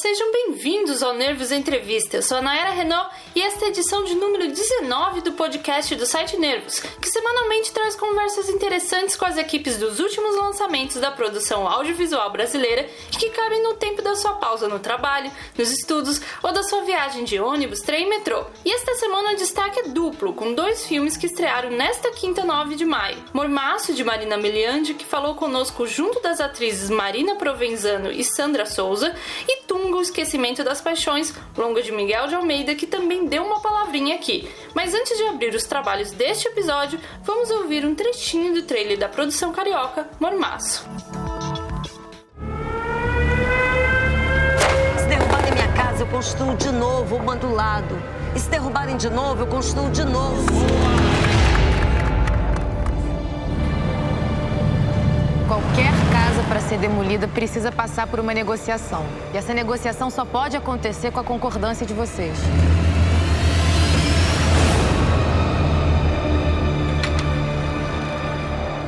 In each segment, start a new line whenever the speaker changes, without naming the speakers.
sejam bem-vindos ao Nervos Entrevista. Eu sou a Nayara Renault e esta é a edição de número 19 do podcast do site Nervos, que semanalmente traz conversas interessantes com as equipes dos últimos lançamentos da produção audiovisual brasileira e que cabem no tempo da sua pausa no trabalho, nos estudos ou da sua viagem de ônibus, trem e metrô. E esta semana o destaque é duplo, com 2 filmes que estrearam nesta quinta, 9 de maio. Mormaço, de Marina Miliandi, que falou conosco junto das atrizes Marina Provenzano e Sandra Souza, e Tunga, o Esquecimento das Paixões, longa de Miguel de Almeida, que também deu uma palavrinha aqui. Mas antes de abrir os trabalhos deste episódio, vamos ouvir um trechinho do trailer da produção carioca Mormaço.
Se derrubarem minha casa, eu construo de novo, uma do lado. E se derrubarem de novo, eu construo de novo.
Qualquer casa para ser demolida precisa passar por uma negociação. E essa negociação só pode acontecer com a concordância de vocês.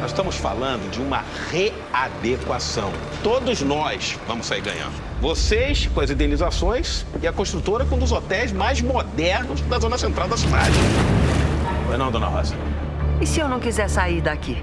Nós estamos falando de uma readequação. Todos nós vamos sair ganhando. Vocês com as indenizações e a construtora com um dos hotéis mais modernos da zona central da cidade. Não é não, dona Rosa?
E se eu não quiser sair daqui?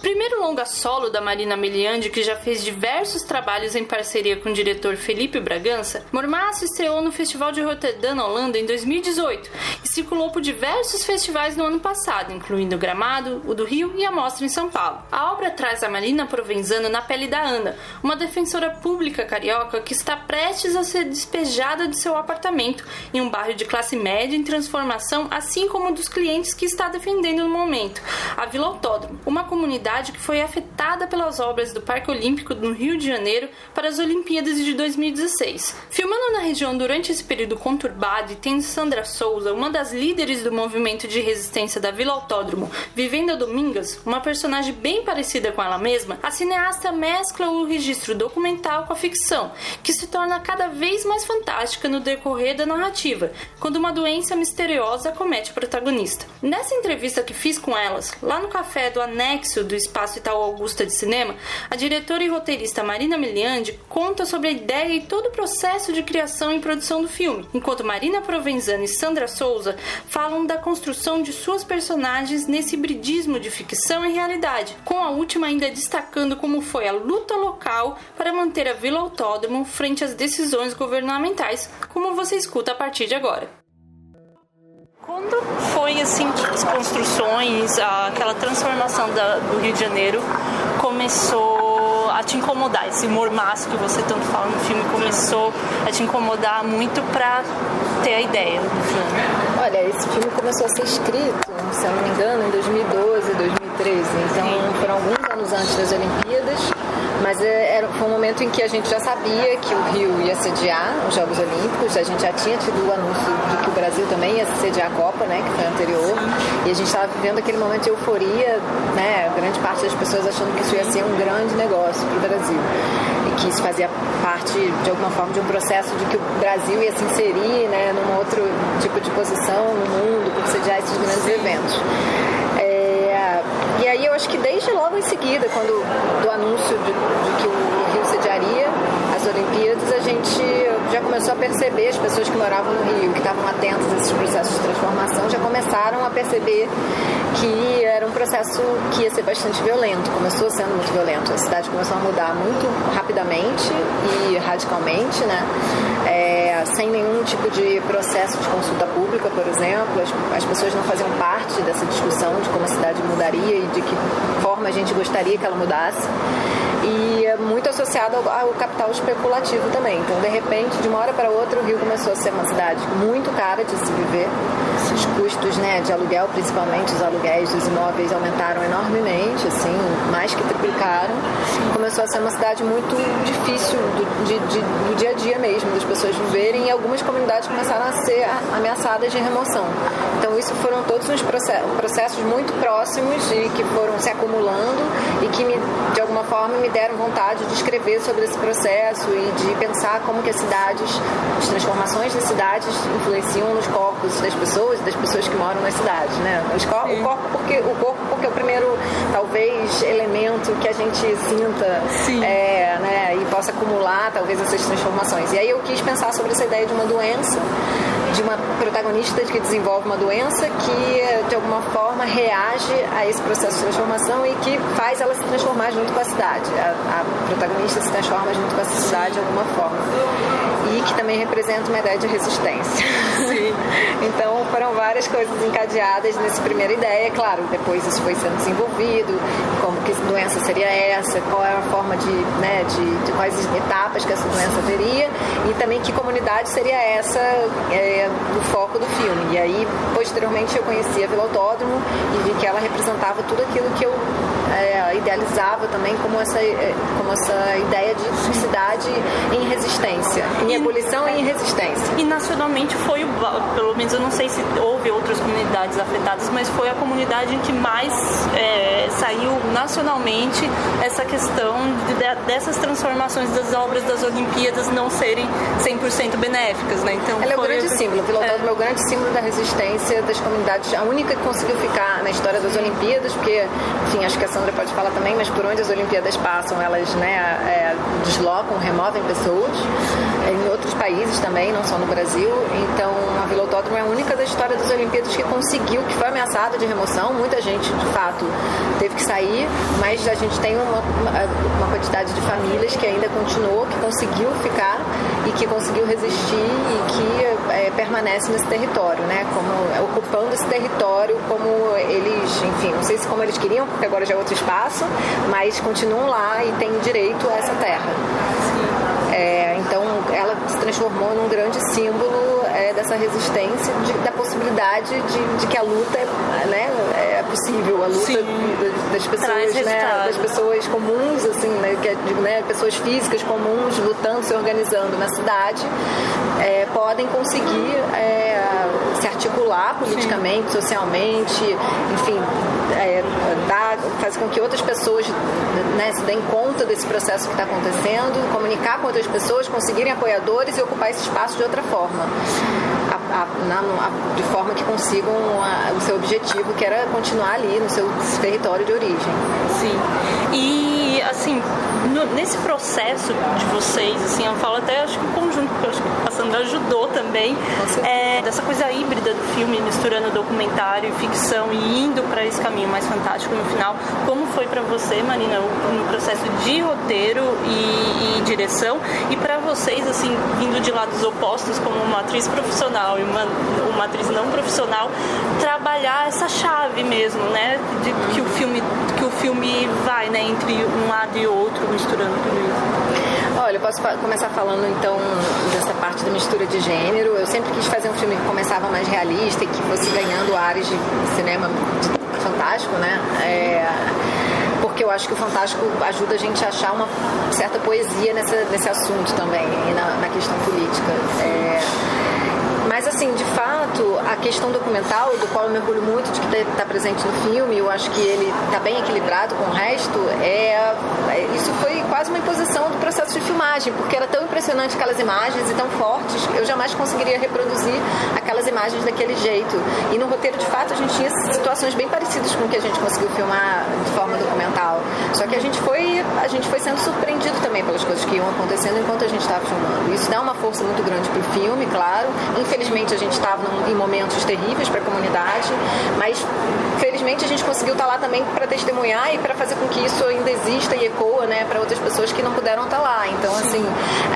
Primeiro longa solo da Marina Miliandi, que já fez diversos trabalhos em parceria com o diretor Felipe Bragança, Mormaço estreou no Festival de Roterdã, na Holanda, em 2018 e circulou por diversos festivais no ano passado, incluindo o Gramado, o do Rio e a Mostra em São Paulo. A obra traz a Marina Provenzano na pele da Ana, uma defensora pública carioca que está prestes a ser despejada de seu apartamento em um bairro de classe média em transformação, assim como dos clientes que está defendendo no momento, a Vila Autódromo, uma comunidade que foi afetada pelas obras do Parque Olímpico no Rio de Janeiro para as Olimpíadas de 2016. Filmando na região durante esse período conturbado e tendo Sandra Souza, uma das líderes do movimento de resistência da Vila Autódromo, Vivenda Domingas, uma personagem bem parecida com ela mesma, a cineasta mescla o registro documental com a ficção, que se torna cada vez mais fantástica no decorrer da narrativa, quando uma doença misteriosa acomete o protagonista. Nessa entrevista que fiz com elas, lá no café do anexo do Espaço Itaú Augusta de Cinema, a diretora e roteirista Marina Miliandi conta sobre a ideia e todo o processo de criação e produção do filme, enquanto Marina Provenzano e Sandra Souza falam da construção de suas personagens nesse hibridismo de ficção e realidade, com a última ainda destacando como foi a luta local para manter a Vila Autódromo frente às decisões governamentais, como você escuta a partir de agora. Quando foi assim as construções, aquela transformação do Rio de Janeiro começou a te incomodar? Esse mormaço que você tanto fala no filme começou a te incomodar muito para ter a ideia do filme?
Olha, esse filme começou a ser escrito, se eu não me engano, em 2012, 2013. Então foram alguns anos antes das Olimpíadas. Mas foi um momento em que a gente já sabia que o Rio ia sediar os Jogos Olímpicos, a gente já tinha tido o anúncio de que o Brasil também ia sediar a Copa, né, que foi anterior, e a gente estava vivendo aquele momento de euforia, né, grande parte das pessoas achando que isso ia ser um grande negócio para o Brasil, e que isso fazia parte, de alguma forma, de um processo de que o Brasil ia se inserir, né, num outro tipo de posição no mundo, por sediar esses grandes eventos. E aí eu acho que desde logo em seguida, do anúncio de que o Rio sediaria as Olimpíadas, a gente já começou a perceber, as pessoas que moravam no Rio, que estavam atentas a esses processos de transformação, já começaram a perceber que era um processo que ia ser bastante violento, começou sendo muito violento. A cidade começou a mudar muito rapidamente e radicalmente, né? Sem nenhum tipo de processo de consulta pública, por exemplo, as pessoas não faziam parte dessa discussão de como a cidade mudaria e de que forma a gente gostaria que ela mudasse, e é muito associado ao capital especulativo também. Então, de repente, de uma hora para outra, o Rio começou a ser uma cidade muito cara de se viver. Os custos, né, de aluguel, principalmente os aluguéis dos imóveis, aumentaram enormemente, assim, mais que triplicaram. Começou a ser uma cidade muito difícil do dia a dia mesmo, das pessoas viverem desenvolverem e algumas comunidades começaram a ser ameaçadas de remoção. Então isso foram todos uns processos muito próximos e que foram se acumulando e que de alguma forma me deram vontade de escrever sobre esse processo e de pensar como que as transformações das cidades influenciam nos corpos das pessoas e das pessoas que moram nas cidades, né? O corpo porque é o primeiro, talvez, elemento que a gente sinta, né? E possa acumular, talvez, essas transformações. E aí eu quis pensar sobre essa ideia de uma doença, de uma protagonista que desenvolve uma doença que, de alguma forma, reage a esse processo de transformação e que faz ela se transformar junto com a cidade. A protagonista se transforma junto com a cidade de alguma forma. E que também representa uma ideia de resistência. Sim. Então, foram várias coisas encadeadas nessa primeira ideia. Claro, depois isso foi sendo desenvolvido, como que doença seria essa, qual era a forma de quais etapas que essa doença teria e também que comunidade seria essa do foco do filme. E aí, posteriormente, eu conheci a Vila Autódromo e vi que ela representava tudo aquilo que eu idealizava também como essa ideia de cidade em resistência, em ebulição e em resistência.
E nacionalmente foi, pelo menos eu não sei se houve outras comunidades afetadas, mas foi a comunidade em que mais saiu nacionalmente essa questão dessas transformações das obras das Olimpíadas não serem 100% benéficas, né? Então,
ela é o grande símbolo, Vila Autódromo é o grande símbolo da resistência das comunidades, a única que conseguiu ficar na história das Olimpíadas, porque, enfim, acho que a Sandra pode falar também, mas por onde as Olimpíadas passam, elas deslocam, removem pessoas, em outros países também, não só no Brasil. Então, a Vila Autódromo é a única da história das Olimpíadas que conseguiu, que foi ameaçada de remoção. Muita gente, de fato, teve que sair, mas a gente tem uma quantidade de famílias que ainda continuou, que conseguiu ficar e que conseguiu resistir e que permanece nesse território, né? Como ocupando esse território como eles, enfim, não sei se como eles queriam, porque agora já é outro espaço, mas continuam lá e têm direito a essa terra. Então, ela se transformou num grande símbolo dessa resistência, da possibilidade de que a luta é possível, a luta das pessoas, das pessoas comuns, assim, pessoas físicas comuns lutando, se organizando na cidade, podem conseguir se articular politicamente, socialmente, enfim, fazer com que outras pessoas se deem conta desse processo que está acontecendo, comunicar com outras pessoas, conseguirem apoiadores e ocupar esse espaço de outra forma, de forma que consigam o seu objetivo, que era continuar ali no seu território de origem. Sim. E, assim, nesse processo de vocês, assim, eu falo até, acho que o conjunto, porque eu acho que a Sandra ajudou também, dessa coisa híbrida do filme, misturando documentário e ficção e indo para esse caminho mais fantástico no final. Como foi para você, Marina, no processo de roteiro e direção? E para vocês, assim, vindo de lados opostos, como uma atriz profissional e uma atriz não profissional, trabalhar essa chave mesmo, né? Que o filme vai, né, entre um lado e outro, misturando tudo isso. Olha, eu posso começar falando então dessa parte da mistura de gênero. Eu sempre quis fazer um filme que começava mais realista e que fosse ganhando áreas de cinema fantástico, né? Porque eu acho que o fantástico ajuda a gente a achar uma certa poesia nesse assunto também, e na questão política. Mas, assim, de fato, a questão documental, do qual eu me orgulho muito de que está presente no filme, eu acho que ele está bem equilibrado com o resto, isso foi quase uma imposição do processo de filmagem, porque era tão impressionante aquelas imagens e tão fortes, eu jamais conseguiria reproduzir aquelas imagens daquele jeito. E no roteiro, de fato, a gente tinha situações bem parecidas com o que a gente conseguiu filmar de forma documental. Só que a gente foi sendo surpreendido também pelas coisas que iam acontecendo enquanto a gente estava filmando. Isso dá uma força muito grande para o filme, claro. Infelizmente, a gente estava em momentos terríveis para a comunidade, mas felizmente a gente conseguiu estar lá também para testemunhar e para fazer com que isso ainda exista e ecoa, né, para outras pessoas que não puderam estar lá. Então, assim,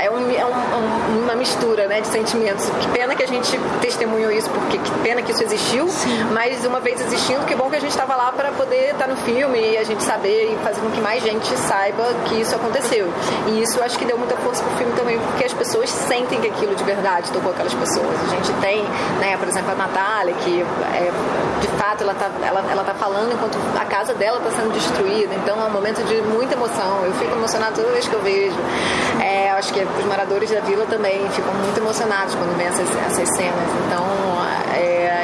é uma mistura, né, de sentimentos. Que pena que a gente testemunhou isso, porque que pena que isso existiu. Sim. Mas uma vez existindo, que bom que a gente estava lá para poder estar no filme e a gente saber e fazer com que mais gente saiba que isso aconteceu. E isso eu acho que deu muita força pro filme também, porque as pessoas sentem que aquilo de verdade tocou aquelas pessoas. A gente tem, né, por exemplo, a Natália, que de fato ela tá falando enquanto a casa dela está sendo destruída, então é um momento de muita emoção. Eu fico emocionada toda vez que eu vejo. Acho que os moradores da vila também ficam muito emocionados quando vêem essas cenas. Então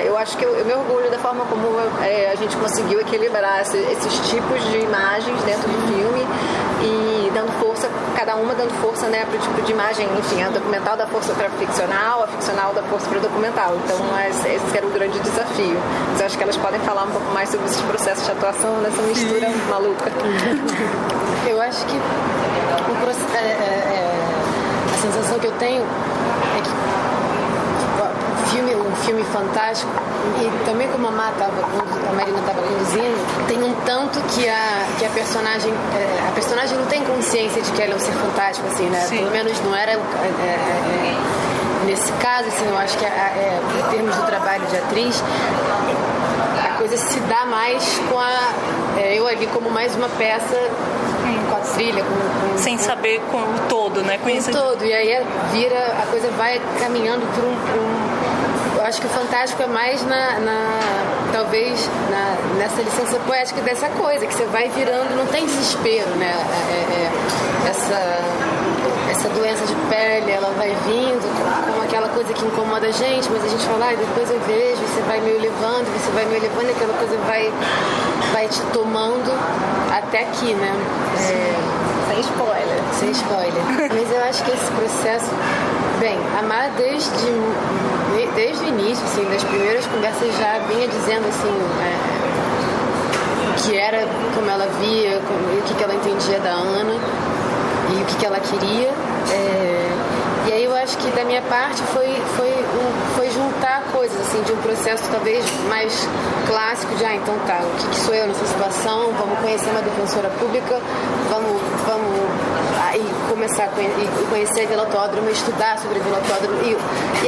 eu acho que eu me orgulho da forma como a gente conseguiu equilibrar esses tipos de imagens dentro do filme e dando força, cada uma dando força, né, para o tipo de imagem. Enfim, a documental dá força para a ficcional dá força para o documental. Então esse era o grande desafio. Mas eu acho que elas podem falar um pouco mais sobre esses processos de atuação nessa mistura maluca.
Eu acho que a sensação que eu tenho é que um filme fantástico, e também como a Marina estava conduzindo, tem um tanto que a personagem não tem consciência de que ela é um ser fantástico, assim, né? Sim. Pelo menos não era nesse caso, assim, eu acho que em termos do trabalho de atriz, a coisa se dá mais com eu ali como mais uma peça com a trilha,
sem saber com o todo, né?
Com o todo, e aí a coisa vai caminhando por eu acho que o fantástico é mais talvez nessa licença poética dessa coisa, que você vai virando, não tem desespero, né? Essa doença de pele, ela vai vindo como aquela coisa que incomoda a gente, mas a gente fala, depois eu vejo, você vai meio levando, e aquela coisa vai te tomando até aqui, né? Sem spoiler. Mas eu acho que esse processo, Amar desde o início, assim, das primeiras conversas já vinha dizendo assim, que era como ela via, o que ela entendia da Ana e o que ela queria. E aí eu acho que da minha parte foi juntar coisas, assim, de um processo talvez mais clássico de, então tá, o que sou eu nessa situação, vamos conhecer uma defensora pública, vamos aí começar a conhecer a Vila Autódromo, estudar sobre a Vila Autódromo e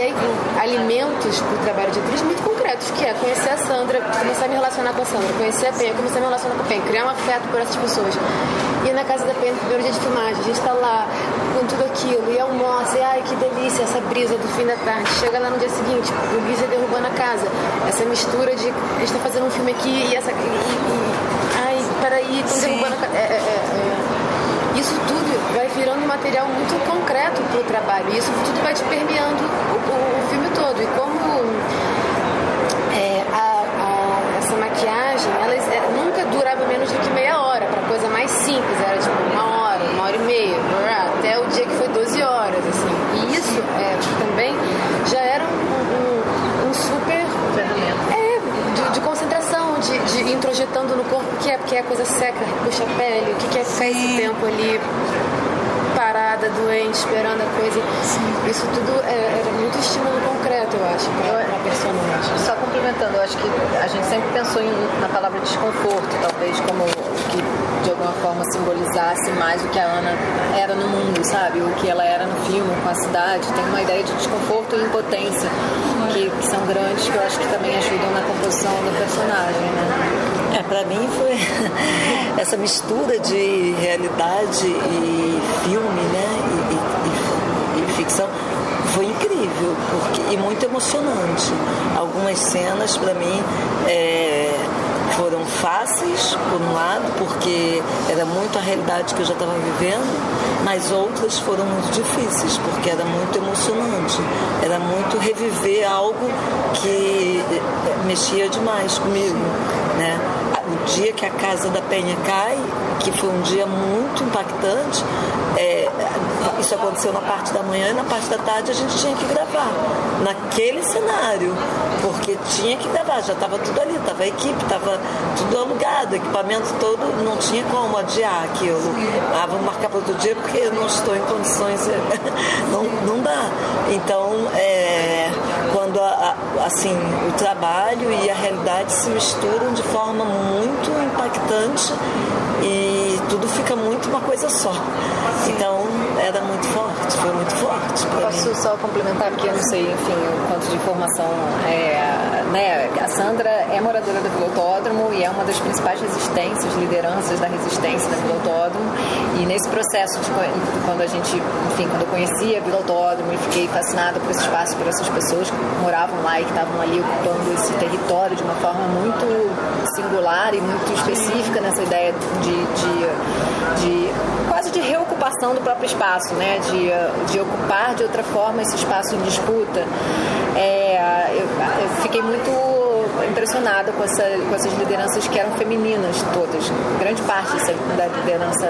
aí com alimentos para o trabalho de atriz muito concretos, que é conhecer a Sandra, começar a me relacionar com a Sandra, conhecer a Penha, começar a me relacionar com a Penha, criar um afeto por essas pessoas. E na casa da Penha, no primeiro dia de filmagem, a gente está lá com tudo aquilo, e almoça, e ai que delícia, essa brisa do fim da tarde. Chega lá no dia seguinte, o Guisa derrubando a casa, essa mistura de a gente está fazendo um filme aqui e essa. Ai, peraí, estão derrubando a casa. Isso tudo vai virando material muito concreto para o trabalho, e isso tudo vai te permeando o filme todo. E como essa maquiagem, ela nunca durava menos do que meia hora, para coisa mais simples, era tipo 1 hora e meia, até o dia que foi 12 horas, assim. E isso também já era um super de concentração, de introjetando no corpo o que é, porque é coisa seca, puxa a pele, o que é ficar esse tempo ali parada, doente, esperando a coisa. Isso tudo era muito estímulo concreto, eu acho, para personagem.
Só complementando, eu acho que a gente sempre pensou na palavra desconforto, talvez como que de alguma forma simbolizasse mais o que a Ana era no mundo, sabe? O que ela era no filme, com a cidade. Tem uma ideia de desconforto e impotência que são grandes, que eu acho que também ajudam na composição do personagem, né?
Pra mim foi essa mistura de realidade e filme, né? E ficção. Foi incrível e muito emocionante. Algumas cenas, para mim, foram fáceis, por um lado, porque era muito a realidade que eu já estava vivendo, mas outras foram muito difíceis, porque era muito emocionante. Era muito reviver algo que mexia demais comigo, né? O dia que a casa da Penha cai, que foi um dia muito impactante, isso aconteceu na parte da manhã, e na parte da tarde a gente tinha que gravar naquele cenário, porque tinha que gravar, já estava tudo ali, estava a equipe, estava tudo alugado, equipamento todo, não tinha como adiar aquilo. Vamos marcar para outro dia porque eu não estou em condições, não dá. Então, quando assim, o trabalho e a realidade se misturam de forma muito impactante e tudo fica muito uma coisa só. Então, era muito forte, foi muito forte para mim.
Posso só complementar, porque eu não sei, enfim, o quanto de informação né? A Sandra é moradora do Vila Autódromo e é uma das principais resistências, lideranças da resistência da Vila Autódromo. E nesse processo de quando a gente, enfim, quando eu conheci a Vila Autódromo e fiquei fascinada por esse espaço, por essas pessoas que moravam lá e que estavam ali ocupando esse território de uma forma muito singular e muito específica nessa ideia de quase de reocupação do próprio espaço, né? De ocupar de outra forma esse espaço em disputa. Eu fiquei muito impressionada com essas lideranças que eram femininas todas. Grande parte da liderança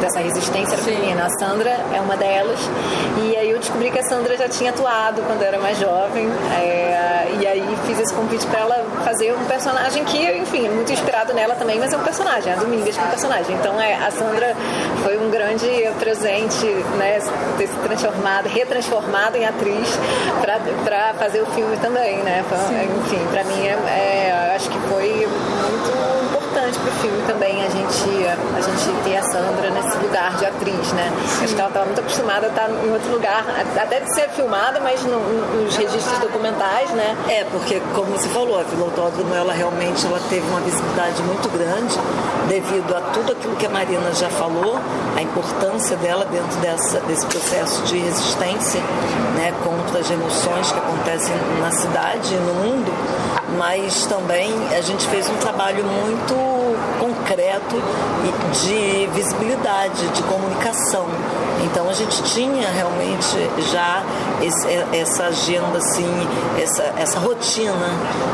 dessa resistência era feminina. A Sandra é uma delas. E aí eu descobri que a Sandra já tinha atuado quando eu era mais jovem. E aí fiz esse convite para ela fazer um personagem que, enfim, é muito inspirado nela também, mas é um personagem, a Domingas que é um personagem. Então a Sandra foi um grande presente, né, ter se retransformado em atriz para fazer o filme também, né? Enfim, para mim acho que foi muito importante para o filme também a gente ter a Sandra nesse lugar de atriz, né? Acho que ela estava muito acostumada a estar em outro lugar, até de ser filmada, mas nos registros documentais, né?
Porque, como você falou, a Vila Autódromo, ela realmente teve uma visibilidade muito grande devido a tudo aquilo que a Marina já falou, a importância dela dentro desse processo de resistência, né, contra as emoções que acontecem na cidade e no mundo, mas também a gente fez um trabalho muito concreto de visibilidade, de comunicação. Então a gente tinha realmente já essa agenda, assim, essa rotina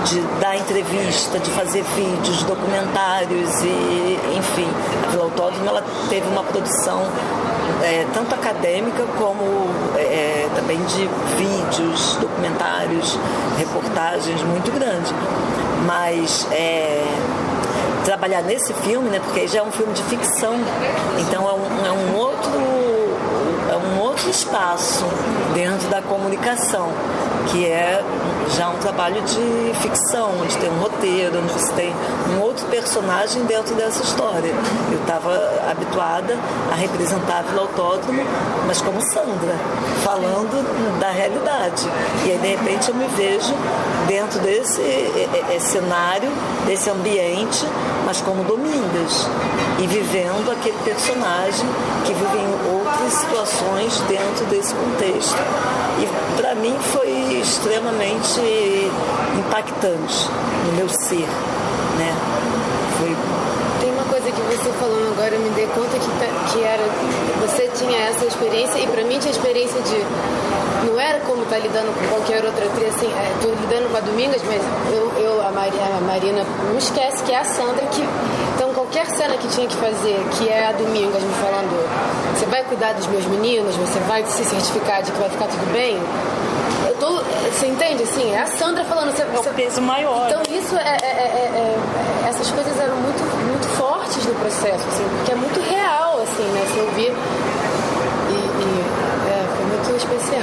de dar entrevista, de fazer vídeos, documentários e, enfim, a Vila Autódromo ela teve uma produção tanto acadêmica como também de vídeos, documentários, reportagens muito grande. Mas trabalhar nesse filme, né, porque já é um filme de ficção, então é um outro espaço dentro da comunicação, que é já um trabalho de ficção, onde tem um roteiro, onde você tem um outro personagem dentro dessa história. Eu estava habituada a representar a Vila Autódromo, mas como Sandra, falando da realidade. E aí, de repente, eu me vejo dentro desse cenário, desse ambiente, mas como Domingas, e vivendo aquele personagem que vive em outras situações dentro desse contexto. E para mim foi extremamente impactante no meu ser, né?
Tem uma coisa que você falou agora, eu me dei conta que era, você tinha essa experiência, e para mim tinha experiência de, não era como tá lidando com qualquer outra atriz, assim, tô lidando com a Domingas, mas a Marina não esquece que é a Sandra, então qualquer cena que tinha que fazer, que é a Domingas me falando, você vai cuidar dos meus meninos, você vai se certificar de que vai ficar tudo bem, você entende, assim, é a Sandra falando,
o peso maior.
Então isso essas coisas eram muito, muito fortes no processo, assim, porque é muito real, assim, né, você ouvir foi muito especial.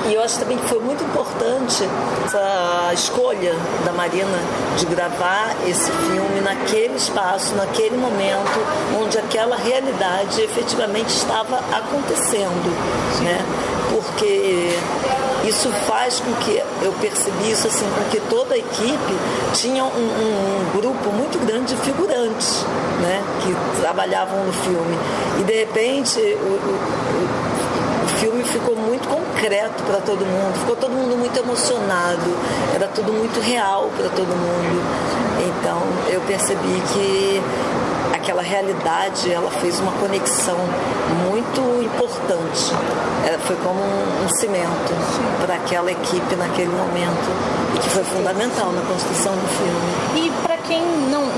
E eu acho também que foi muito importante essa escolha da Marina de gravar esse filme naquele espaço, naquele momento, onde aquela realidade efetivamente estava acontecendo, né? Porque isso faz com que, eu percebi isso assim, com que toda a equipe tinha um grupo muito grande de figurantes, né, que trabalhavam no filme. E de repente o filme ficou muito concreto para todo mundo, ficou todo mundo muito emocionado, era tudo muito real para todo mundo. Então eu percebi que aquela realidade, ela fez uma conexão muito importante. Foi como um cimento para aquela equipe naquele momento, e que foi fundamental na construção do filme.
E para quem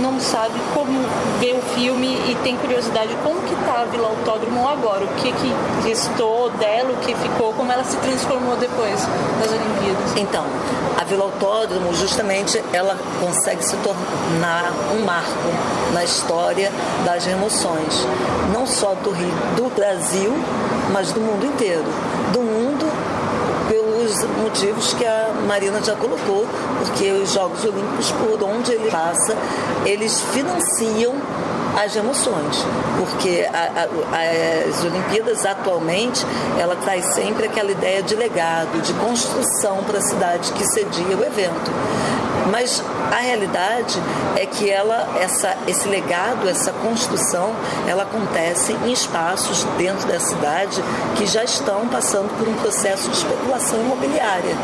não sabe como ver o filme e tem curiosidade, como que tá a Vila Autódromo agora? O que restou dela, o que ficou, como ela se transformou depois das Olimpíadas?
Então, a Vila Autódromo, justamente, ela consegue se tornar um marco na história das remoções, não só do Brasil, mas do mundo inteiro. Do mundo, pelos motivos que a Marina já colocou, porque os Jogos Olímpicos, por onde ele passa, eles financiam as emoções, porque as Olimpíadas atualmente ela traz sempre aquela ideia de legado, de construção para a cidade que cedia o evento. Mas a realidade é que esse legado, essa construção, ela acontece em espaços dentro da cidade que já estão passando por um processo de especulação imobiliária.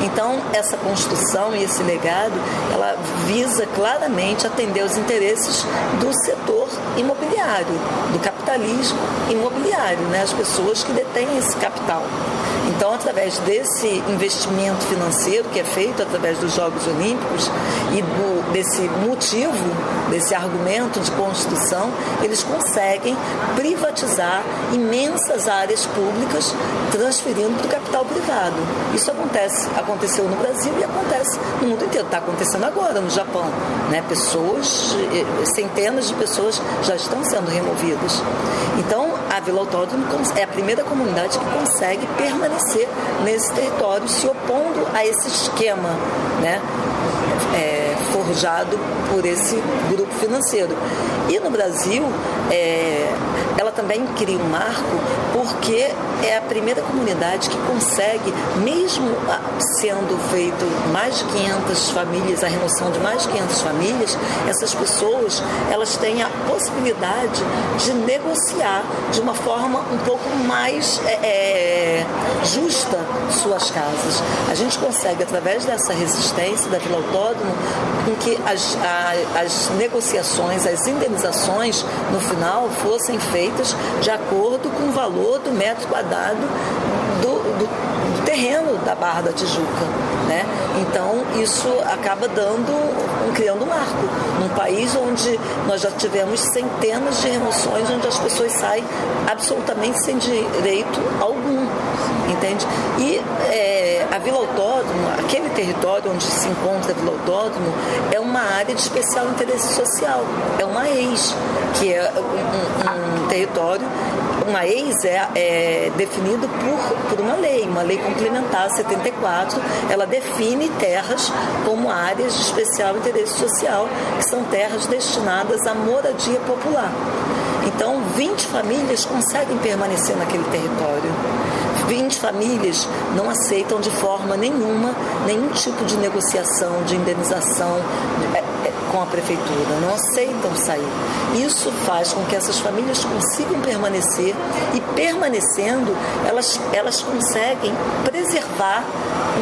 Então, essa construção e esse legado, ela visa claramente atender aos interesses do setor imobiliário, do capitalismo imobiliário, né? As pessoas que detêm esse capital. Então, através desse investimento financeiro que é feito através dos Jogos Olímpicos e desse motivo, desse argumento de construção, eles conseguem privatizar imensas áreas públicas, transferindo para o capital privado. Isso aconteceu no Brasil e acontece no mundo inteiro. Está acontecendo agora no Japão, né? Centenas de pessoas já estão sendo removidas. Então, a Vila Autódromo é a primeira comunidade que consegue permanecer nesse território, se opondo a esse esquema, né, forjado por esse grupo financeiro. E no Brasil, ela também cria um marco porque é a primeira comunidade que consegue, mesmo sendo feito mais de 500 famílias, a remoção de mais de 500 famílias, essas pessoas, elas têm a possibilidade de negociar de uma forma um pouco mais justa suas casas. A gente consegue, através dessa resistência da Vila Autódromo, com que as negociações, as indenizações, no final, fossem feitas de acordo com o valor do metro quadrado do terreno da Barra da Tijuca, né? Então, isso acaba criando um marco num país onde nós já tivemos centenas de remoções, onde as pessoas saem absolutamente sem direito algum, entende? E a Vila Autódromo, aquele território onde se encontra a Vila Autódromo, é uma área de especial interesse social, é uma ex, que é um território. Uma ex é definido por uma lei complementar 74, ela define terras como áreas de especial interesse social, que são terras destinadas à moradia popular. Então, 20 famílias conseguem permanecer naquele território. 20 famílias não aceitam de forma nenhuma nenhum tipo de negociação, de indenização com a prefeitura, não aceitam sair. Isso faz com que essas famílias consigam permanecer e, permanecendo, elas conseguem preservar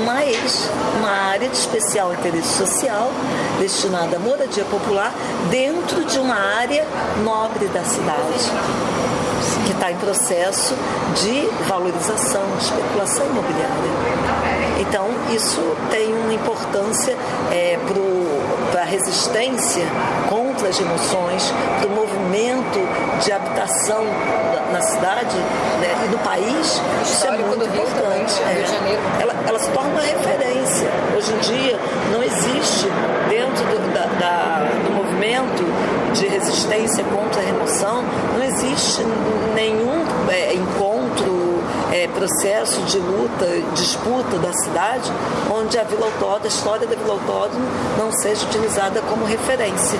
uma área de especial interesse social destinada à moradia popular dentro de uma área nobre da cidade, que está em processo de valorização, de especulação imobiliária. Então, isso tem uma importância para a resistência contra as remoções, para o movimento de habitação na cidade, né, e no país. Isso é muito importante. Ela se torna uma referência. Hoje em dia, não existe, dentro do movimento de resistência contra a remoção, não existe nenhum encontro, processo de luta, disputa da cidade, onde a história da Vila Autódromo não seja utilizada como referência.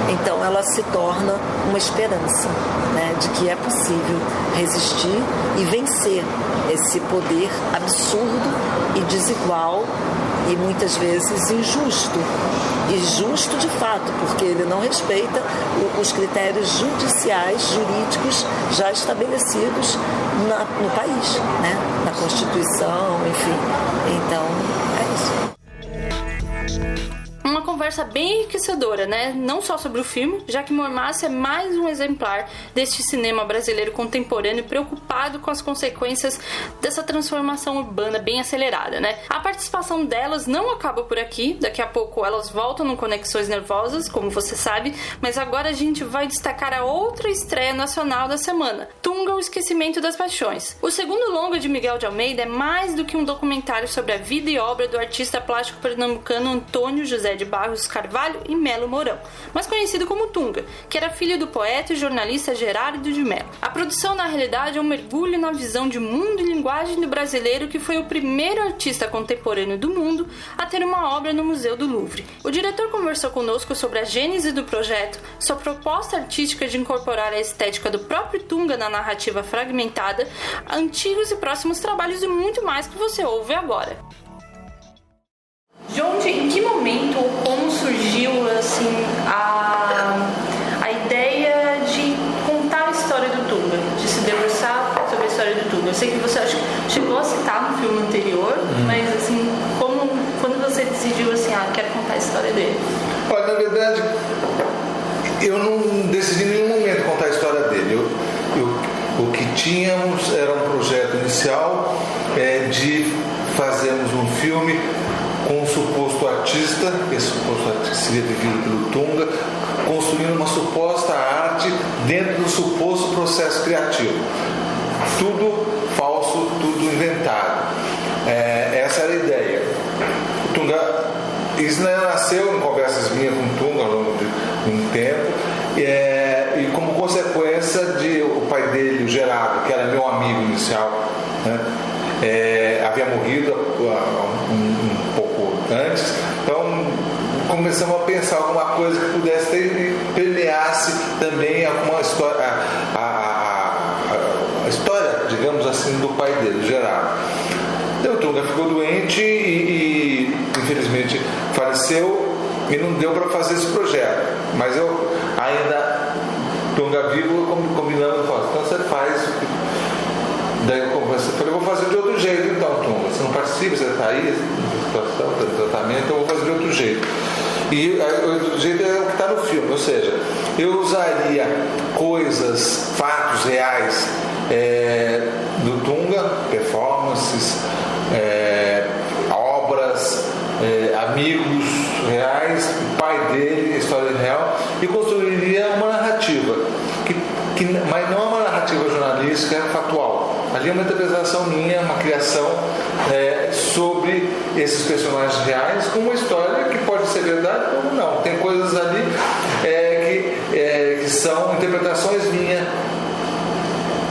Então, ela se torna uma esperança, né, de que é possível resistir e vencer esse poder absurdo e desigual e muitas vezes injusto. E justo de fato, porque ele não respeita os critérios judiciais, jurídicos já estabelecidos no país, né? Na Constituição, enfim. Então, é isso.
Uma conversa bem enriquecedora, né? Não só sobre o filme, já que Mormácia é mais um exemplar deste cinema brasileiro contemporâneo preocupado com as consequências dessa transformação urbana bem acelerada, né? A participação delas não acaba por aqui, daqui a pouco elas voltam no Conexões Nervosas, como você sabe, mas agora a gente vai destacar a outra estreia nacional da semana, Tunga, o Esquecimento das Paixões. O segundo longa de Miguel de Almeida é mais do que um documentário sobre a vida e obra do artista plástico pernambucano Antônio José José de Barros Carvalho e Melo Mourão, mais conhecido como Tunga, que era filho do poeta e jornalista Gerardo de Mello. A produção, na realidade, é um mergulho na visão de mundo e linguagem do brasileiro, que foi o primeiro artista contemporâneo do mundo a ter uma obra no Museu do Louvre. O diretor conversou conosco sobre a gênese do projeto, sua proposta artística de incorporar a estética do próprio Tunga na narrativa fragmentada, antigos e próximos trabalhos e muito mais que você ouve agora. Jonde, em que momento ou como surgiu assim, a ideia de contar a história do Tunga, de se debruçar sobre a história do Tunga? Eu sei que você acho que chegou a citar no filme anterior, mas assim, quando você decidiu assim, quero contar a história dele?
Olha, na verdade, eu não decidi em nenhum momento contar a história dele. O que tínhamos era um projeto inicial de fazermos um filme com um suposto artista, esse suposto artista seria vivido pelo Tunga, construindo uma suposta arte dentro do suposto processo criativo. Tudo falso, tudo inventado. Essa era a ideia. O Tunga, isso nasceu em conversas minhas com o Tunga ao longo de um tempo, e como consequência de o pai dele, o Gerardo, que era meu amigo inicial, havia morrido um pouco antes, então começamos a pensar alguma coisa que pudesse permeasse também alguma história, a história, digamos assim, do pai dele, o Gerardo. Então o Tunga ficou doente e infelizmente faleceu e não deu para fazer esse projeto, mas eu ainda, Tunga vivo, combinando, então você faz. Daí eu falei, eu vou fazer de outro jeito então, Tunga. Você não participa, você está aí na situação, está no tratamento, então eu vou fazer de outro jeito. E o outro jeito é o que está no filme, ou seja, eu usaria coisas, fatos reais do Tunga, performances, obras, amigos reais, o pai dele, a história real, e construiria uma narrativa, mas não é uma narrativa jornalística, factual. Ali é uma interpretação minha, uma criação sobre esses personagens reais, com uma história que pode ser verdade ou não. Tem coisas ali que são interpretações minhas.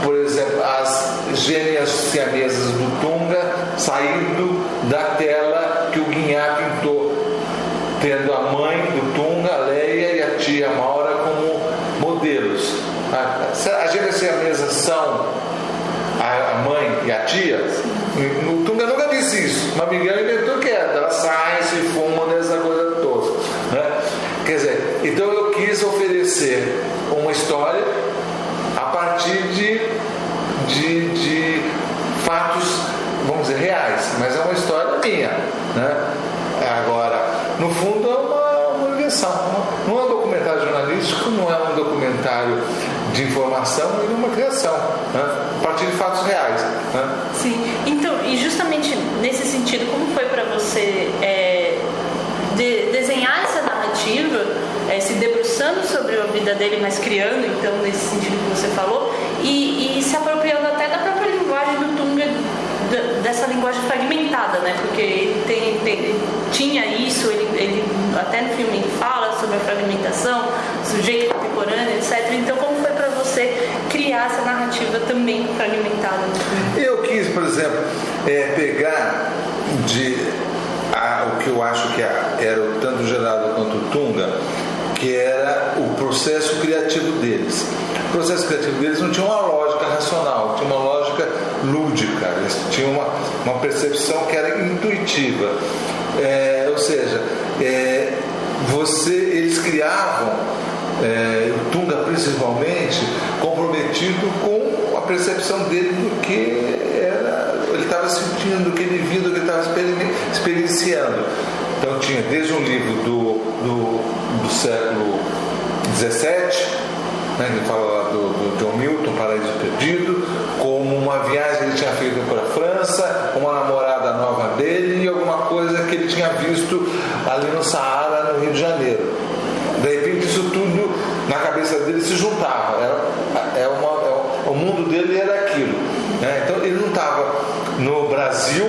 Por exemplo, as gêmeas siamesas do Tunga saindo da tela que o Guinhá pintou, tendo a mãe do Tunga, a Leia, e a tia Maura como modelos. As gêmeas siamesas são a mãe e a tia. O Tunga nunca disse isso, mas Miguel inventou que elas saem, se fumam nessa coisa toda, né? Quer dizer, então eu quis oferecer uma história a partir de fatos, vamos dizer, reais, mas é uma história minha, né? Agora, no fundo é uma invenção, não é um documentário jornalístico, não é um documentário de informação, ele é uma criação, né? A partir de fatos reais, né?
Sim, então, e justamente nesse sentido, como foi para você desenhar essa narrativa, se debruçando sobre a vida dele, mas criando, então, nesse sentido que você falou, e se apropriando até da própria linguagem do Tunga, dessa linguagem fragmentada, né? Porque ele tinha isso, ele até no filme ele fala sobre a fragmentação, sujeito contemporâneo, etc. Então, como foi para você criar essa narrativa também fragmentada no filme?
Eu quis, por exemplo, pegar o que eu acho que era tanto o Gerardo quanto o Tunga, que era o processo criativo deles. O processo criativo deles não tinha uma lógica racional, tinha uma lógica lúdica, eles tinham uma percepção que era intuitiva. Ou seja, eles criavam, o Tunga principalmente, comprometido com a percepção dele do que ele estava sentindo, do que ele via, do que ele estava experienciando. Então tinha desde um livro do século XVII, né, ele fala lá do John Milton, Paraíso Perdido, como uma viagem que ele tinha feito para a França, uma namorada nova dele e alguma coisa que ele tinha visto ali no Saara, no Rio de Janeiro. De repente isso tudo na cabeça dele se juntava, o mundo dele era aquilo, né? Então ele não estava no Brasil,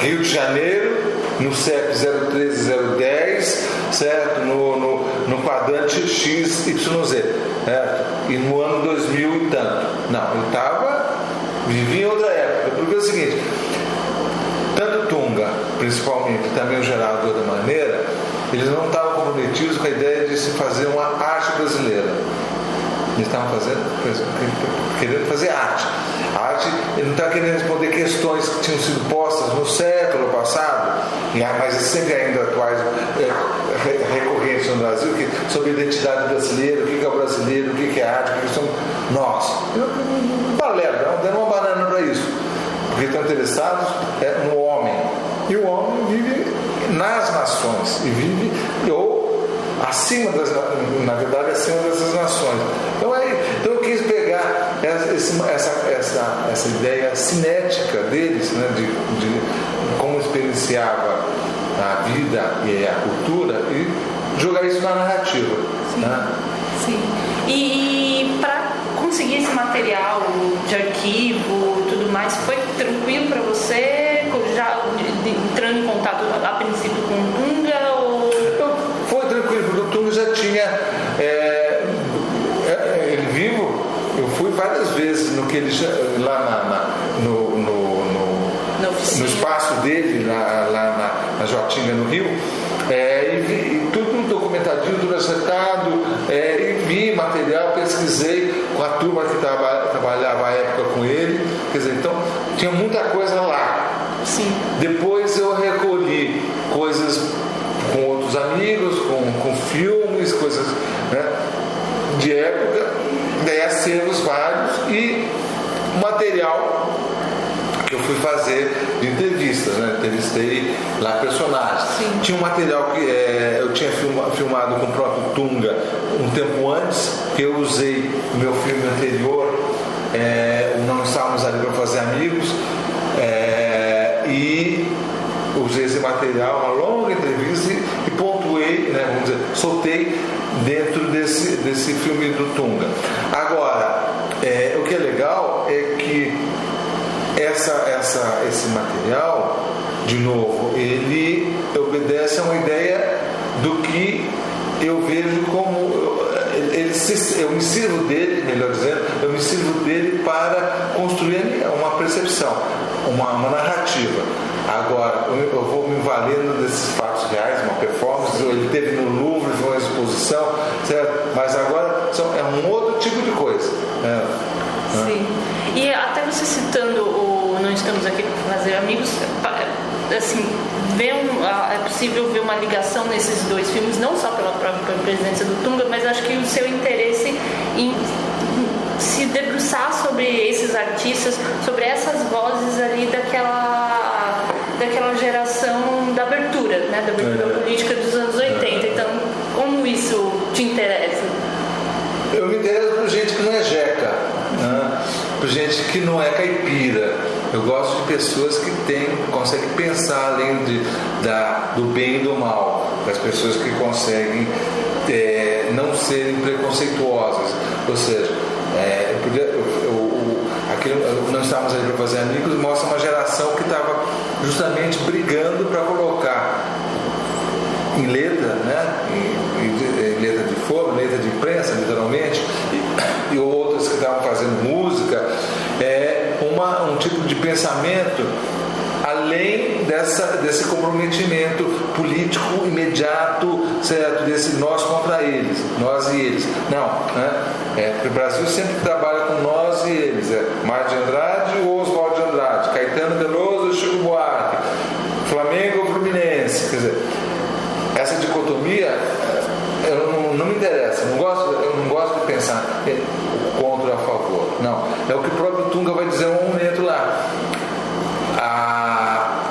Rio de Janeiro, no CEP 013 010, certo? No quadrante XYZ, certo? E no ano 2000 e tanto. Não, ele vivia em outra época. Porque é o seguinte, tanto Tunga, principalmente, também o Geraldo de outra maneira, eles não estavam comprometidos com a ideia de se fazer uma arte brasileira. Eles estavam querendo fazer arte. A arte, ele não estava querendo responder questões que tinham sido postas no século passado, mas sempre ainda atuais, recorrentes no Brasil, sobre a identidade brasileira, o que é o brasileiro, o que é arte, o que somos nós. Paralelo, dando uma banana para isso. Porque estão interessados no homem. E o homem vive nas nações, e vive acima dessas nações. Então eu quis pegar essa ideia cinética deles, né, de como experienciava a vida e a cultura, e jogar isso na narrativa.
Sim.
Né?
Sim. E para conseguir esse material de arquivo e tudo mais, foi tranquilo para você, já entrando em contato a princípio com o Tunga? Ou...
Foi tranquilo, porque o Tunga já tinha ele vivo. Eu fui várias vezes no que ele lá no espaço dele lá na Joatinga, no Rio, e tudo documentadinho, tudo acertado, e vi material, pesquisei com a turma que trabalhava à época com ele, quer dizer, então tinha muita coisa lá.
Sim.
Depois eu recolhi coisas com outros amigos, com filmes, coisas, né, de época, daí acervos vários, e material que eu fui fazer de entrevistas, né? Entrevistei lá personagens.
Sim.
Tinha um material que eu tinha filmado com o próprio Tunga um tempo antes, que eu usei no meu filme anterior, o Não Estávamos Ali para Fazer Amigos, e usei esse material, uma longa entrevista, e pontuei, né, vamos dizer, soltei dentro desse filme do Tunga. Agora, o que é legal é que esse material, de novo, ele obedece a uma ideia do que eu vejo como eu me sirvo dele, melhor dizendo, eu me sirvo dele para construir uma percepção, uma narrativa. Agora, eu vou me valendo desses fatos reais, uma performance, ele teve no Louvre, foi uma exposição, certo? Mas agora é um outro tipo de coisa.
Sim. E até você citando o Não Estamos Aqui para Fazer Amigos, assim, é possível ver uma ligação nesses dois filmes, não só pela própria presença do Tunga, mas acho que o seu interesse em se debruçar sobre esses artistas, sobre essas vozes ali daquela geração da abertura, né, da abertura política dos anos 80. Então, como isso te interessa?
Eu me interesso por gente que não é jeca, né? Por gente que não é caipira. Eu gosto de pessoas que conseguem pensar além do bem e do mal, das pessoas que conseguem não serem preconceituosas. Ou seja, Não Estávamos Ali para Fazer Amigos mostra uma geração que estava justamente brigando para colocar em letra, né, em letra de forma, letra de imprensa, literalmente, e outras que estavam fazendo música, um tipo de pensamento além desse comprometimento político imediato, certo? Desse nós contra eles, nós e eles. Não, né? O Brasil sempre trabalha com nós e eles. Mário de Andrade ou Oswaldo de Andrade, Caetano Veloso ou Chico Buarque, Flamengo ou Fluminense. Quer dizer, essa dicotomia não me interessa. Eu não gosto de pensar contra ou a favor. Não. É o que o próprio Tunga vai dizer um momento lá.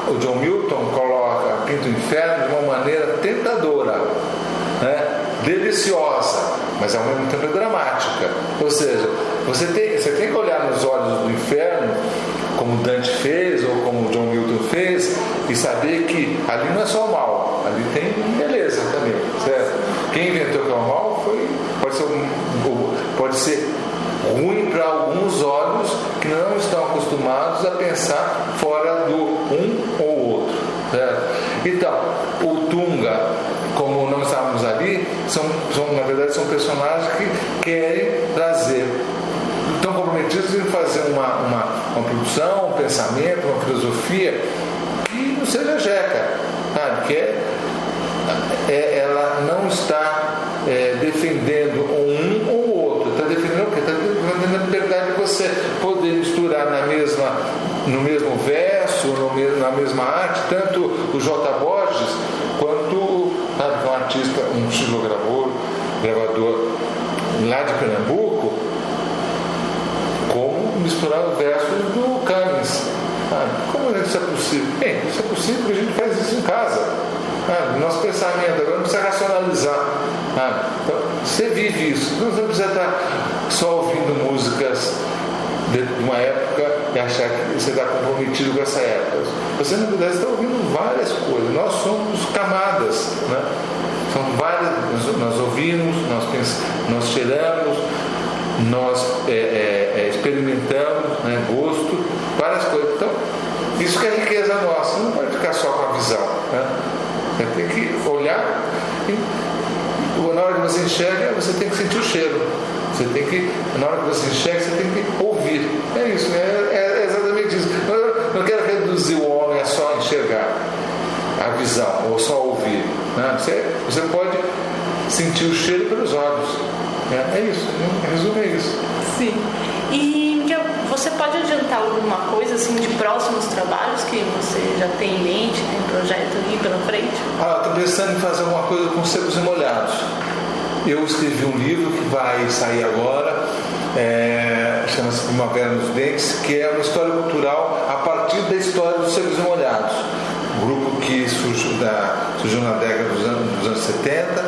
O John Milton coloca Pinto Inferno de uma maneira tentadora, né? Deliciosa, mas ao mesmo tempo é dramática. Ou seja, você tem que olhar nos olhos do inferno, como Dante fez ou como John Milton fez, e saber que ali não é só o mal, ali tem beleza também, certo? Quem inventou que é o mal pode ser ruim para alguns olhos que não estão acostumados a pensar fora do um ou outro, certo? Então, o Tunga, como Não na verdade, são personagens que querem trazer, estão comprometidos em fazer uma produção, um pensamento, uma filosofia que não seja jeca, sabe? Que ela não está defendendo um ou outro, está defendendo o quê? Está defendendo a liberdade de você poder misturar no mesmo verso, na mesma arte, tanto o J. Borges quanto um artista, um gravador lá de Pernambuco, como misturar os versos do Camis. Como isso é possível? Bem, isso é possível porque a gente faz isso em casa. Nosso pensamento agora não precisa racionalizar. Então, você vive isso. Você não precisa estar só ouvindo músicas de uma época e achar que você está comprometido com essa época. Você, na verdade, está ouvindo várias coisas. Nós somos camadas, né? São várias. Nós ouvimos, nós cheiramos, nós experimentamos, né? Gosto, várias coisas. Então, isso que é a riqueza nossa. Não pode ficar só com a visão, né? Você tem que olhar e, na hora que você enxerga, você tem que sentir o cheiro. Na hora que você enxerga, você tem que ouvir. É isso, é exatamente isso. Eu não quero reduzir o homem a só enxergar a visão, ou só ouvir, né? Você pode sentir o cheiro pelos olhos. É isso, em resumo é isso.
Sim. E você pode adiantar alguma coisa assim de próximos trabalhos que você já tem em mente, tem projeto aí pela frente?
Estou pensando em fazer alguma coisa com Secos e Molhados. Eu escrevi um livro que vai sair agora, chama-se Primavera nos Dentes, que é uma história cultural a partir da história dos Secos e Molhados. Um grupo que surgiu na década dos anos 70,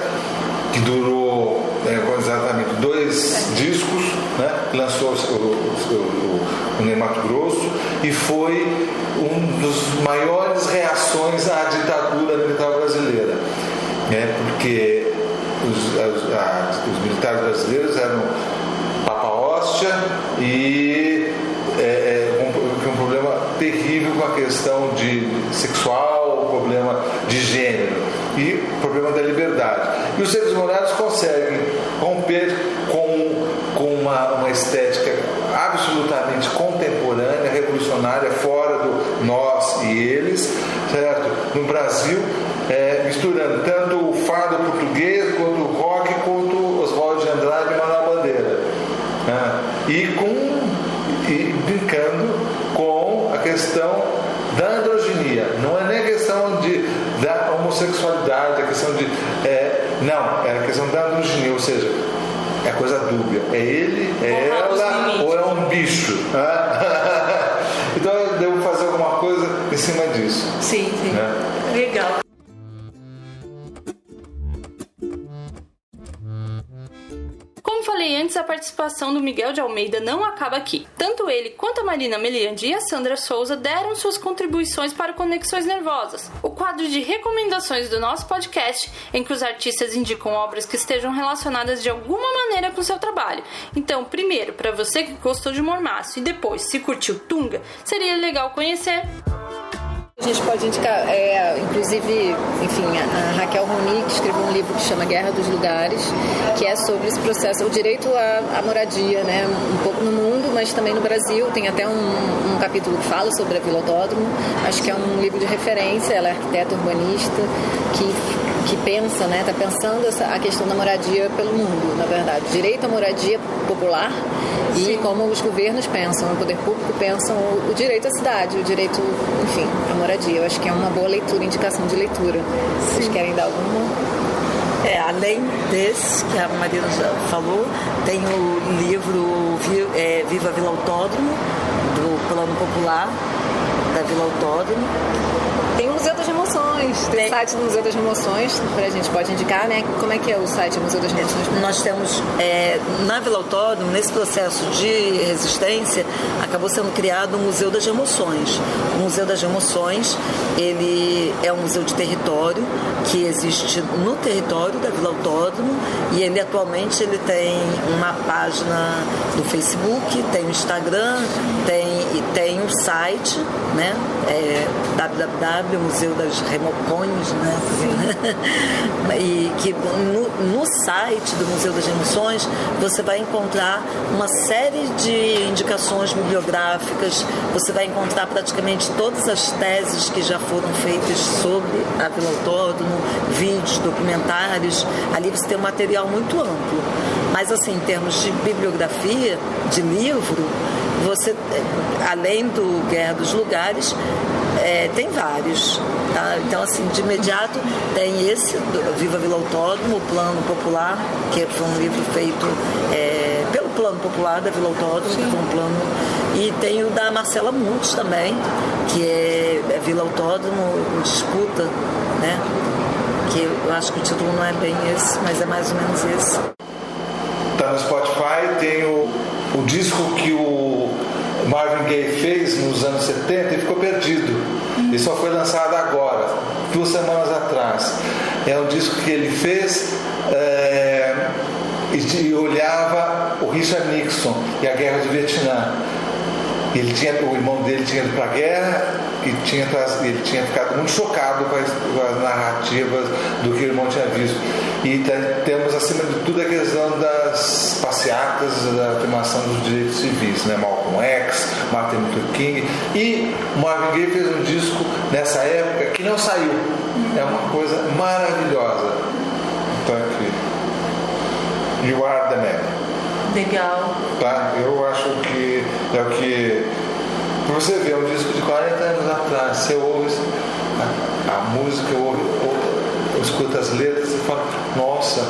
que durou exatamente 2 discos, né? Lançou o Ney Mato Grosso e foi um dos maiores reações à ditadura militar brasileira, né? Porque os militares brasileiros eram papa hóstia e um problema terrível com a questão sexual, o problema de gênero e o problema da liberdade. E os Secos e Molhados conseguem romper com uma estética absolutamente contemporânea, revolucionária, fora do nós e eles, certo? No Brasil, misturando tanto o fado português, quanto o rock, quanto o Oswaldo de Andrade e Manuel Bandeira, né? E brincando com a questão da androginia. Não é nem a questão da homossexualidade, a questão não, é a questão da androginia, ou seja, é coisa dúbia. É ele, é ela ou é um bicho? Então eu devo fazer alguma coisa em cima disso.
Sim.
Né?
Legal.
Como falei antes, a participação do Miguel de Almeida não acaba aqui. Tanto ele quanto a Marina Meliandi e a Sandra Souza deram suas contribuições para o Conexões Nervosas, o quadro de recomendações do nosso podcast, em que os artistas indicam obras que estejam relacionadas de alguma maneira com o seu trabalho. Então, primeiro, para você que gostou de Mormaço e depois, se curtiu Tunga, seria legal conhecer.
A gente pode indicar, inclusive, enfim, a Raquel Roni, que escreveu um livro que chama Guerra dos Lugares, que é sobre esse processo, o direito à moradia, né? Um pouco no mundo, mas também no Brasil. Tem até um capítulo que fala sobre a Vila Autódromo. Acho que é um livro de referência. Ela é arquiteta urbanista que pensa, né? Está pensando a questão da moradia pelo mundo, na verdade. Direito à moradia popular e como os governos pensam, o poder público pensam o direito à cidade, o direito, enfim, à moradia. Eu acho que é uma boa leitura, indicação de leitura. Vocês querem dar alguma?
Além desse que a Marina já falou, tem o livro Viva Vila Autódromo, do Plano Popular da Vila Autódromo.
Tem o Museu das Emoções, tem o site do Museu das Emoções, a gente pode indicar, né? Como é que é o site do Museu das Emoções?
Nós temos, na Vila Autódromo, nesse processo de resistência, acabou sendo criado o Museu das Emoções. O Museu das Emoções, ele é um museu de território que existe no território da Vila Autódromo e ele atualmente tem uma página do Facebook, tem o Instagram, tem um site, né? www.museudasemoções.com.br. sobre o Museu das Remoções, né? E que no site do Museu das Remoções você vai encontrar uma série de indicações bibliográficas, você vai encontrar praticamente todas as teses que já foram feitas sobre a Vila Autódromo, vídeos, documentários. Ali você tem um material muito amplo. Mas, assim, em termos de bibliografia, de livro, você, além do Guerra dos Lugares, tem vários. Tá? Então, assim, de imediato tem esse, Viva Vila Autódromo, o Plano Popular, que foi um livro feito pelo Plano Popular da Vila Autódromo, que foi um plano. E tem o da Marcela Muntz também, que é Vila Autódromo Disputa, né? Que eu acho que o título não é bem esse, mas é mais ou menos esse.
Tá no Spotify, tem o disco que o Marvin Gaye fez nos anos 70 e ficou perdido. E só foi lançado agora, 2 semanas atrás. É um disco que ele fez e olhava o Richard Nixon e a Guerra do Vietnã. O irmão dele tinha ido para a guerra e ele tinha ficado muito chocado com as narrativas do que o irmão tinha visto. E temos, acima de tudo, a questão das passeatas, da afirmação dos direitos civis, né? Malcolm X, Martin Luther King. E Marvin Gaye fez um disco nessa época que não saiu. É uma coisa maravilhosa. Então, aqui. You Are the Man.
Legal.
Tá? Eu acho que é o que. Pra você ver, é um disco de 40 anos atrás. Você ouve a música, eu escuto as letras e falo, nossa.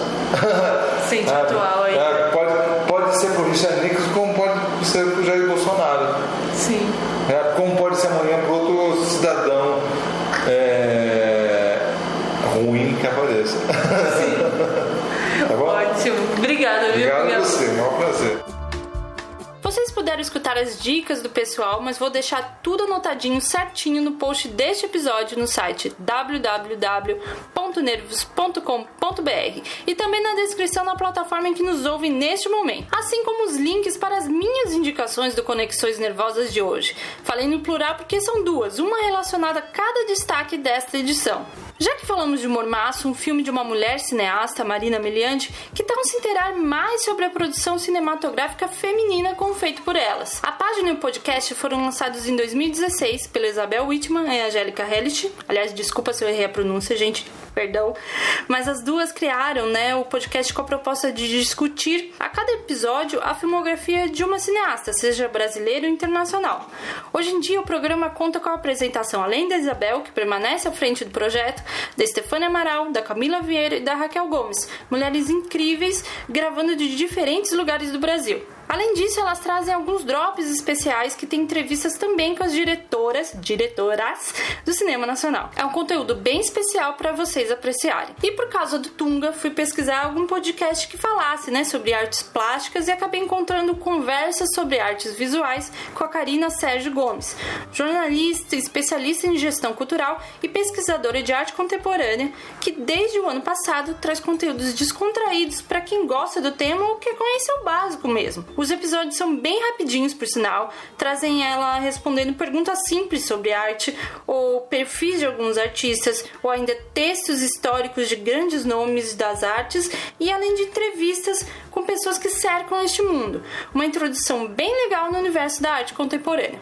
Sente atual aí.
Pode ser pro Richard Nixon, como pode ser pro Jair Bolsonaro.
Sim.
Como pode ser amanhã pro outro cidadão ruim que apareça.
Sim.
Tá bom?
Ótimo. Obrigada, viu?
Obrigado a você, é um prazer.
Vocês puderam escutar as dicas do pessoal, mas vou deixar tudo anotadinho certinho no post deste episódio no site www.nervos.com.br e também na descrição na plataforma em que nos ouvem neste momento, assim como os links para as minhas indicações do Conexões Nervosas de hoje. Falei no plural porque são duas, uma relacionada a cada destaque desta edição. Já que falamos de Mormaço, um filme de uma mulher cineasta, Marina Milian, que tal se inteirar mais sobre a produção cinematográfica feminina como feito por elas? A página e o podcast foram lançados em 2016 pela Isabel Wittmann e Angélica Hellish. Aliás, desculpa se eu errei a pronúncia, gente, perdão. Mas as duas criaram, o podcast com a proposta de discutir a cada episódio a filmografia de uma cineasta, seja brasileira ou internacional. Hoje em dia o programa conta com a apresentação, além da Isabel, que permanece à frente do projeto, da Stefania Amaral, da Camila Vieira e da Raquel Gomes, mulheres incríveis gravando de diferentes lugares do Brasil. Além disso, elas trazem alguns drops especiais que têm entrevistas também com as diretoras do cinema nacional. É um conteúdo bem especial para vocês apreciarem. E por causa do Tunga, fui pesquisar algum podcast que falasse sobre artes plásticas e acabei encontrando conversas sobre artes visuais com a Karina Sérgio Gomes, jornalista, especialista em gestão cultural e pesquisadora de arte contemporânea, que desde o ano passado traz conteúdos descontraídos para quem gosta do tema ou quer conhecer o básico mesmo. Os episódios são bem rapidinhos, por sinal, trazem ela respondendo perguntas simples sobre arte, ou perfis de alguns artistas, ou ainda textos históricos de grandes nomes das artes, e além de entrevistas com pessoas que cercam este mundo. Uma introdução bem legal no universo da arte contemporânea.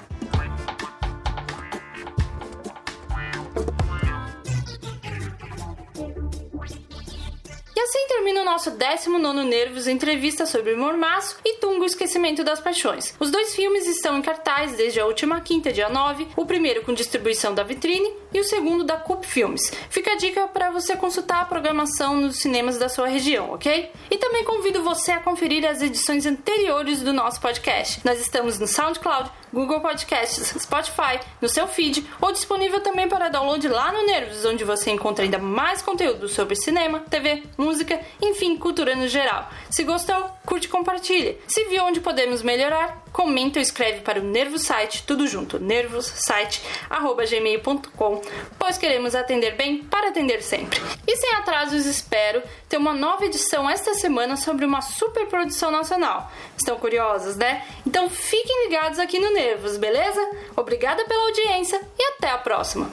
E assim termina o nosso 19º Nervos, entrevista sobre Mormaço e Tunga, o Esquecimento das Paixões. Os dois filmes estão em cartaz desde a última quinta, dia 9, o primeiro com distribuição da Vitrine e o segundo da Cup Filmes. Fica a dica para você consultar a programação nos cinemas da sua região, ok? E também convido você a conferir as edições anteriores do nosso podcast. Nós estamos no SoundCloud, Google Podcasts, Spotify, no seu feed, ou disponível também para download lá no Nervos, onde você encontra ainda mais conteúdo sobre cinema, TV, música, enfim, cultura no geral. Se gostou, curte e compartilha. Se viu onde podemos melhorar, comenta ou escreve para o Nervos Site, tudo junto, nervossite@gmail.com, pois queremos atender bem para atender sempre. E sem atrasos, espero ter uma nova edição esta semana sobre uma super produção nacional. Estão curiosos, né? Então fiquem ligados aqui no Nervos, beleza? Obrigada pela audiência e até a próxima!